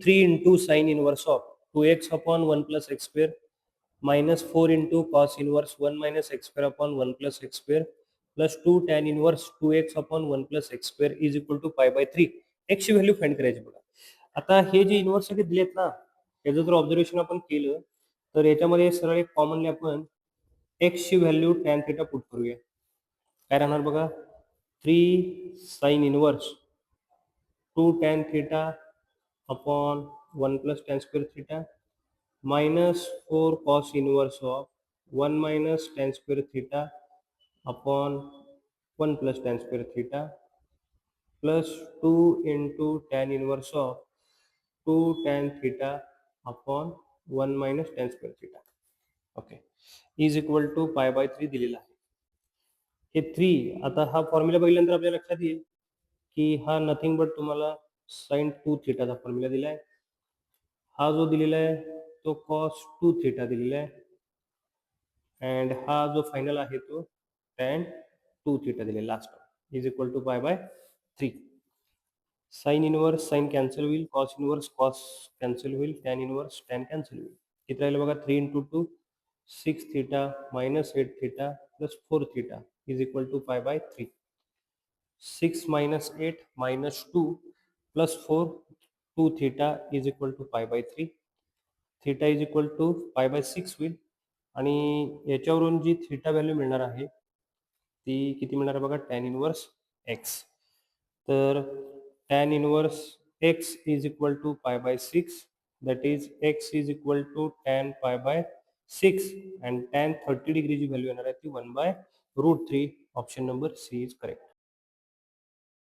3 into sin inverse of 2x upon 1 plus x square minus 4 into cos inverse 1 minus x square upon 1 plus x square plus 2 tan inverse 2x upon 1 plus x square is equal to pi by 3. x ची value find करायची बघा. आता हे जे inverse सगळे दिलेत ना, याचं जर ऑब्झर्वेशन आपण केलं तर याच्यामध्ये सरळ एक कॉमनली आपण x ची व्हॅल्यू tan थिटा पुट करूया. काय राहणार बघा, 3 sin inverse 2 tan theta upon 1 plus tan square theta minus 4 cos inverse of 1 minus tan square theta upon 1 plus tan square theta plus 2 into tan inverse of 2 tan theta upon 1 minus tan square theta. Okay, is equal to pi by 3 दिलेला आहे. हे 3 आता हा formula बघितल्यानंतर आपल्या लक्षात येईल की हा नथिंग बट तुम्हाला sin 2 थिटाचा फॉर्म्युला दिला आहे. हा जो दिलेला आहे तो cos 2 थिटा दिलेला आहे अँड हा जो फायनल आहे तो tan 2 थिटा दिलेला last is equal to pi by 3. Sine inverse sine cancel होईल, कॉस इनवर्स कॉस कॅन्सल होईल, टॅन इनवर्स टॅन कॅन्सल होईल. किती राहिलं बघा, 3 into 2 6 theta minus 8 theta plus 4 theta is equal to pi by 3. 6 minus 8 minus 2 plus 4 2 theta is equal to pi by 3. theta is equal to pi by 6 होईल आणि याच्यावरून जी theta value मिळणार आहे ती किती मिळणार आहे बघा, टॅन इनवर्स एक्स. तर tan inverse x is equal to pi by 6, that is x is equal to tan pi by 6 and tan 30 degree जी व्हॅल्यू येणार आहे ती 1 by root 3. Option number C is correct.